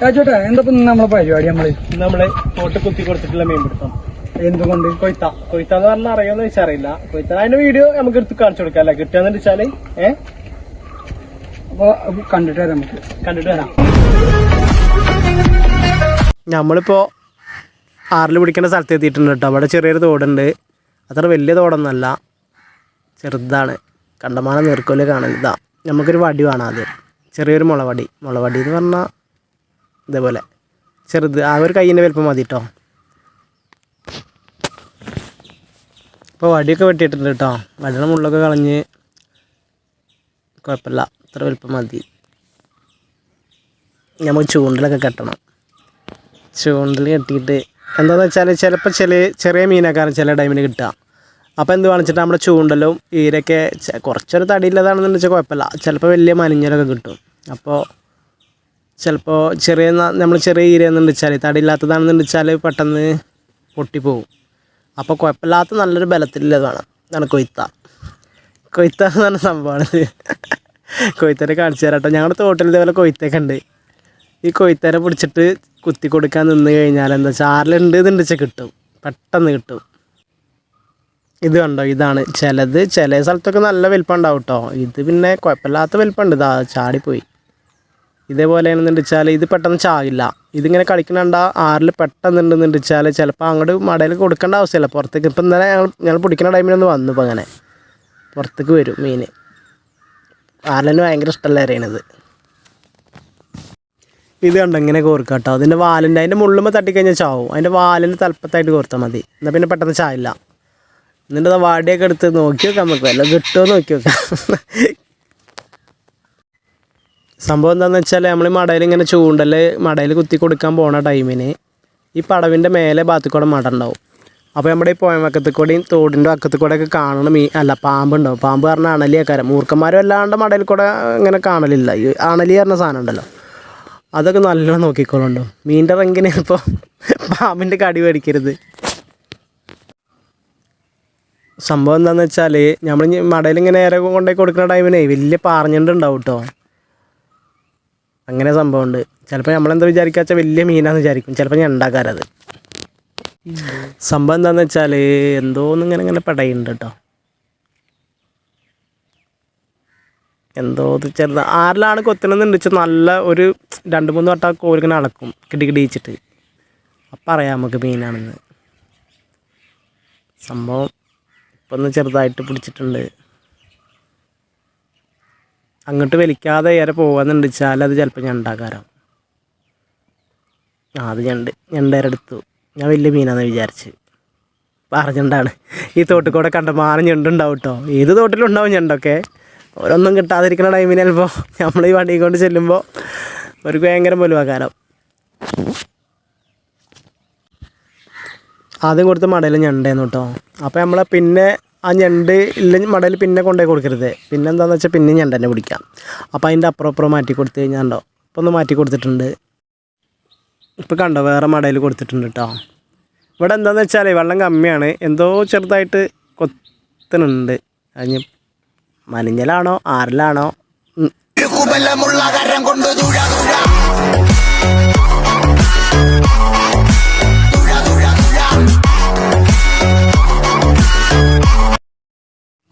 രാജോട്ടെ എന്താ നമ്മളെ പരിപാടി? നമ്മള് തോട്ട് കുത്തി കൊടുത്തിട്ടുള്ള മീൻ പിടുത്തം. എന്തുകൊണ്ട്? കൊയ്ത്താന്ന് പറഞ്ഞാൽ അറിയാന്ന് വെച്ചറിയില്ല. കൊയ്ത്ത അതിന്റെ വീഡിയോ നമുക്ക് എടുത്ത് കാണിച്ചു കൊടുക്കാം അല്ലെ, കിട്ടുകയെന്ന് വെച്ചാല്. അപ്പൊ കണ്ടിട്ട് വരാം, നമുക്ക് കണ്ടിട്ട് വരാം. നമ്മളിപ്പോ ആറിൽ പിടിക്കേണ്ട സ്ഥലത്ത് എത്തിയിട്ടുണ്ട് കേട്ടോ. അവിടെ ചെറിയൊരു തോടുണ്ട്. അത്ര വലിയ തോടൊന്നുമല്ല, ചെറുതാണ്. കണ്ടമാനം നീർക്കോല് കാണാൻ. ഇതാ നമുക്കൊരു വടി വേണം. ആദ്യം ചെറിയൊരു മുളവടി എന്ന് പറഞ്ഞാൽ ഇതേപോലെ ചെറുത്, ആ ഒരു കയ്യിൻ്റെ വലുപ്പം മതി കേട്ടോ. ഇപ്പോൾ വടിയൊക്കെ വെട്ടിയിട്ടുണ്ട് കേട്ടോ. വടിയുടെ മുള്ളൊക്കെ കളഞ്ഞ് കുഴപ്പമില്ല, ഇത്ര വലുപ്പം മതി. നമുക്ക് ചൂണ്ടലൊക്കെ കെട്ടണം. ചൂണ്ടൽ കെട്ടിയിട്ട് എന്താണെന്ന് വെച്ചാൽ ചിലപ്പോൾ ചെറിയ മീനൊക്കെയാണ് ചില ടൈമിന് കിട്ടുക. അപ്പോൾ എന്ത് കാണിച്ചിട്ട് നമ്മുടെ ചൂണ്ടലും ഈരൊക്കെ കുറച്ചൊരു തടിയില്ലതാണെന്ന് വെച്ചാൽ കുഴപ്പമില്ല. ചിലപ്പോൾ വലിയ മനിഞ്ഞലൊക്കെ കിട്ടും. അപ്പോൾ ചിലപ്പോൾ നമ്മൾ ചെറിയ ഈരയെന്ന് വെച്ചാൽ തടിയില്ലാത്തതാണെന്ന് വെച്ചാൽ പെട്ടെന്ന് പൊട്ടിപ്പോവും. അപ്പോൾ കുഴപ്പമില്ലാത്ത നല്ലൊരു ബലത്തിലുള്ളതാണ്. അതാണ് കൊയ്ത്ത എന്ന് പറഞ്ഞ സംഭവമാണിത്. കൊയ്ത്തരെ കാണിച്ചു തരാം കേട്ടോ. ഞങ്ങളുടെ തോട്ടിൽ ഇതേപോലെ കൊയ്ത്തൊക്കെ ഉണ്ട്. ഈ കൊയ്ത്തരെ പിടിച്ചിട്ട് കുത്തി കൊടുക്കാൻ നിന്ന് കഴിഞ്ഞാൽ എന്താ വെച്ചാൽ ആറിലുണ്ട് എന്നുണ്ട് വെച്ചാൽ കിട്ടും, പെട്ടെന്ന് കിട്ടും. ഇത് കണ്ടോ, ഇതാണ് ചില സ്ഥലത്തൊക്കെ നല്ല വലിപ്പം ഉണ്ടാവും കേട്ടോ. ഇത് പിന്നെ കുഴപ്പമില്ലാത്ത വലിപ്പമുണ്ട്. ഇതാ ചാടിപ്പോയി. ഇതേപോലെയാണെന്ന് വെച്ചാൽ ഇത് പെട്ടെന്ന് ചാകില്ല. ഇതിങ്ങനെ കളിക്കണണ്ട ആറിൽ പെട്ടെന്നുണ്ടെന്ന് വെച്ചാൽ ചിലപ്പോൾ അങ്ങോട്ട് മടയിൽ കൊടുക്കേണ്ട ആവശ്യമില്ല. പുറത്തേക്ക് ഇപ്പം ഇന്നലെ ഞങ്ങൾ പിടിക്കുന്ന ടൈമിലൊന്ന് വന്നു. ഇപ്പോൾ അങ്ങനെ പുറത്തേക്ക് വരും മീൻ. ആറിന് ഭയങ്കര ഇഷ്ടമല്ല അറിയണത്. ഇത് കണ്ടോ ഇങ്ങനെ കോർക്കുക കേട്ടോ. അതിൻ്റെ മുള്ളുമ്പോൾ തട്ടിക്കഴിഞ്ഞാൽ ചാവും. അതിൻ്റെ വാലിൻ്റെ തലപ്പത്തായിട്ട് കോർത്താൽ മതി. എന്നാൽ പിന്നെ പെട്ടെന്ന് ചായില്ല. എന്നിട്ട് വാടിയൊക്കെ എടുത്ത് നോക്കി നോക്കാം, നമുക്ക് വല്ല കിട്ടുമോ നോക്കി നോക്കാം. സംഭവം എന്താണെന്ന് വെച്ചാൽ നമ്മൾ മടയിൽ ഇങ്ങനെ മടയിൽ കുത്തി കൊടുക്കാൻ പോണ ടൈമിന് ഈ പടവിൻ്റെ മേലെ ഭാഗത്തിൽ കൂടെ മട ഉണ്ടാവും. അപ്പോൾ നമ്മുടെ ഈ പുഴവക്കത്തിൽ കൂടെയും തോടിൻ്റെ വക്കത്തിൽ കൂടെയൊക്കെ കാണണം പാമ്പുണ്ടാവും. പാമ്പ് പറഞ്ഞാൽ അണലിയാക്കാരം. മൂർഖന്മാരും അല്ലാണ്ട് മടയിൽ കൂടെ ഇങ്ങനെ കാണലില്ല. ഈ അണലി പറഞ്ഞ സാധനം ഉണ്ടല്ലോ, അതൊക്കെ നല്ലോണം നോക്കിക്കോളുണ്ടോ. മീൻ്റെ റെങ്കിന് ഇപ്പോൾ പാമ്പിൻ്റെ കടി മേടിക്കരുത്. സംഭവം എന്താണെന്ന് വെച്ചാൽ നമ്മൾ മടയിൽ ഇങ്ങനെ നേരെ കൊണ്ടുപോയി കൊടുക്കുന്ന ടൈമിനെ വലിയ പാറഞ്ഞുണ്ടാവും കേട്ടോ. അങ്ങനെ സംഭവമുണ്ട്. ചിലപ്പോൾ നമ്മളെന്താ വിചാരിക്കുക വെച്ചാൽ വലിയ മീനാന്ന് വിചാരിക്കും. ചിലപ്പോൾ ഞാൻ ഉണ്ടാക്കാറത്. സംഭവം എന്താണെന്ന് വെച്ചാൽ ഇങ്ങനെ പടയുണ്ട് കേട്ടോ. എന്തോ ചെറുത് ആറിലാണ് കൊത്തണമെന്ന് വെച്ചാൽ നല്ല ഒരു 2-3 വട്ടം കോലിങ്ങനെ അളക്കും കിടികിടിച്ചിട്ട്. അപ്പം അറിയാം നമുക്ക് മീനാണെന്ന്. സംഭവം ഇപ്പം ഒന്ന് ചെറുതായിട്ട് പിടിച്ചിട്ടുണ്ട്. അങ്ങോട്ട് വലിക്കാതെ ഏറെ പോകാമെന്ന് വെച്ചാൽ അത് ചിലപ്പോൾ ഞണ്ടാക്കാരം. അത് ഞണ്ടേരെടുത്തു. ഞാൻ വലിയ മീനാണെന്ന് വിചാരിച്ച് പറഞ്ഞുണ്ടാണ്. ഈ തോട്ടിൽ കൂടെ കണ്ടമാനം ഞണ്ടുണ്ടാവും കേട്ടോ. ഏത് തോട്ടിലുണ്ടാവും ഞണ്ടൊക്കെ. ഓരോന്നും കിട്ടാതിരിക്കുന്ന ടൈമിന് ചിലപ്പോൾ നമ്മൾ ഈ വണ്ടി കൊണ്ട് ചെല്ലുമ്പോൾ ഒരു ഭയങ്കര പൊലുവാക്കാരം. ആദ്യം കൊടുത്ത മടയിൽ ഞണ്ടേന്നു കേട്ടോ. അപ്പോൾ നമ്മൾ പിന്നെ ആ ഞണ്ട് മടയിൽ പിന്നെ കൊണ്ടുപോയി കൊടുക്കരുത്. പിന്നെ എന്താണെന്ന് വെച്ചാൽ പിന്നെ ഞണ്ട് തന്നെ പിടിക്കാം. അപ്പോൾ അതിൻ്റെ അപ്പുറം മാറ്റി കൊടുത്തു കഴിഞ്ഞാൽ ഉണ്ടോ. ഇപ്പോൾ ഒന്ന് മാറ്റി കൊടുത്തിട്ടുണ്ട്. ഇപ്പോൾ കണ്ടോ വേറെ മടയിൽ കൊടുത്തിട്ടുണ്ട് കേട്ടോ. ഇവിടെ എന്താണെന്ന് വെച്ചാൽ വെള്ളം കമ്മിയാണ്. എന്തോ ചെറുതായിട്ട് കൊത്തുന്നുണ്ട്. അതിന് മനിഞ്ഞലാണോ ആറിലാണോ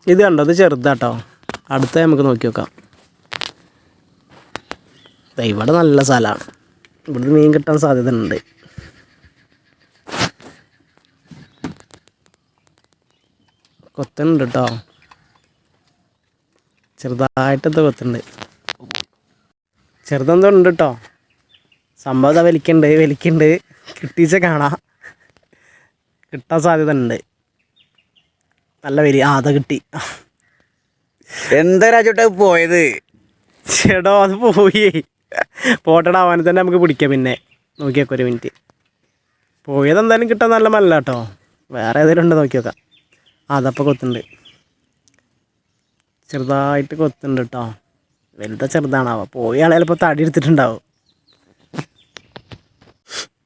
ഇത് കണ്ടോ, ഇത് ചെറുതാട്ടോ. അടുത്ത നമുക്ക് നോക്കി നോക്കാം. ഇവിടെ നല്ല സ്ഥലമാണ്. ഇവിടുന്ന് മീൻ കിട്ടാൻ സാധ്യത ഉണ്ട്. കൊത്തുന്നുണ്ട് കേട്ടോ. ചെറുതായിട്ടത്തെ കൊത്തുണ്ട്. ചെറുതെന്തോ ഉണ്ട് കേട്ടോ. സംഭവം വലിക്കുന്നുണ്ട്. കിട്ടിച്ച കാണാം. കിട്ടാൻ സാധ്യത ഉണ്ട്. നല്ല വലിയ അത് കിട്ടി. എന്താ രാജോട്ടാ പോയത്? ചേട്ടോ അത് പോയി. പോട്ടടാ, അവനെ തന്നെ നമുക്ക് പിടിക്കാം. പിന്നെ നോക്കിയേക്കാം ഒരു മിനിറ്റ്. പോയത് എന്തായാലും കിട്ടാൻ നല്ല മല്ല കേട്ടോ. വേറെ ഏതെങ്കിലും ഉണ്ടോ നോക്കി നോക്കാം. അതപ്പോൾ കൊത്തുണ്ട്. ചെറുതായിട്ട് കൊത്തുണ്ട് കേട്ടോ. വലുതാ ചെറുതാണാവോ. പോയി ആളെ ചിലപ്പോൾ തടി എടുത്തിട്ടുണ്ടാവും.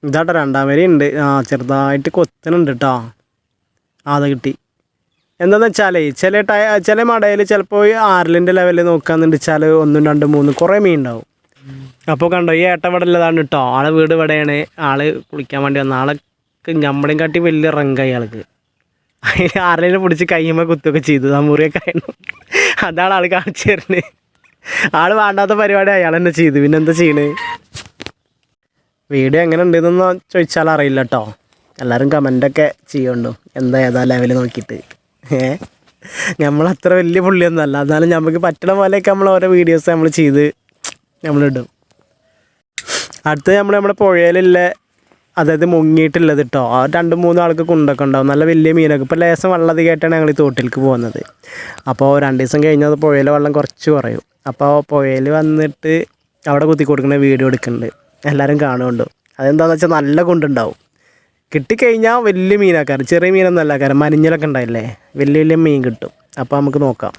ഇതാട്ടോ 2ാം വരി ഉണ്ട്. ചെറുതായിട്ട് കൊത്തുന്നുണ്ട് കേട്ടോ. അത് കിട്ടി. എന്താണെന്ന് വെച്ചാൽ ചില മടയിൽ ചിലപ്പോൾ 6ലിൻ്റെ ലെവലിൽ നോക്കുകയെന്ന് വെച്ചാൽ 1, 2, 3 കുറേ മീൻ ഉണ്ടാവും. അപ്പോൾ കണ്ടോ ഈ ഏട്ട ഇവിടെ ഉള്ളതാണ് കേട്ടോ. ആളെ വീട് ഇവിടെയാണ്. ആള് കുളിക്കാൻ വേണ്ടി വന്ന ആളൊക്കെ നമ്മളെയും കാട്ടി വലിയ റങ്കായി ആൾക്ക്. അതിന് ആരെങ്കിലും പിടിച്ച് കയ്യുമ്പോൾ കുത്തൊക്കെ ചെയ്തു ആ മുറിയൊക്കെ ആയിരുന്നു. അതാണ് ആൾ കാണിച്ചു തരുന്നത്. ആൾ വേണ്ടാത്ത പരിപാടി അയാൾ തന്നെ ചെയ്തു. പിന്നെ എന്താ ചെയ്യണത്? വീഡിയോ എങ്ങനെ ഉണ്ടെന്നൊന്നും ചോദിച്ചാൽ അറിയില്ല കേട്ടോ. എല്ലാവരും കമൻ്റൊക്കെ ചെയ്യുന്നുണ്ടോ എന്താ ഏതാ ലെവൽ നോക്കിയിട്ട്. നമ്മളത്ര വലിയ പുള്ളിയൊന്നും അല്ല. എന്നാലും നമുക്ക് പറ്റണ പോലെയൊക്കെ നമ്മൾ ഓരോ വീഡിയോസ് നമ്മൾ ചെയ്ത് നമ്മളിടും. അടുത്ത് നമ്മുടെ പുഴയിലുള്ള അതായത് മുങ്ങിയിട്ടുള്ളത് കേട്ടോ. ആ 2-3 ആൾക്ക് കുണ്ടൊക്കെ ഉണ്ടാവും. നല്ല വലിയ മീനൊക്കെ. ഇപ്പോൾ ലേശം വെള്ളം അധികമായിട്ടാണ് ഞങ്ങൾ ഈ തോട്ടിലേക്ക് പോകുന്നത്. അപ്പോൾ 2 ദിവസം കഴിഞ്ഞാൽ പുഴയിലെ വെള്ളം കുറച്ച് കുറയും. അപ്പോൾ പുഴയിൽ വന്നിട്ട് അവിടെ കുത്തി കൊടുക്കുന്ന വീഡിയോ എടുക്കുന്നുണ്ട്. എല്ലാവരും കാണുന്നുണ്ടോ? അതെന്താണെന്ന് വെച്ചാൽ നല്ല കുണ്ടുണ്ടാവും. കിട്ടിക്കഴിഞ്ഞാൽ വലിയ മീനാക്കാറ്. ചെറിയ മീനൊന്നും അല്ല കാരണം മനിഞ്ഞലൊക്കെ ഉണ്ടായില്ലേ, വലിയ വലിയ മീൻ കിട്ടും. അപ്പോൾ നമുക്ക് നോക്കാം.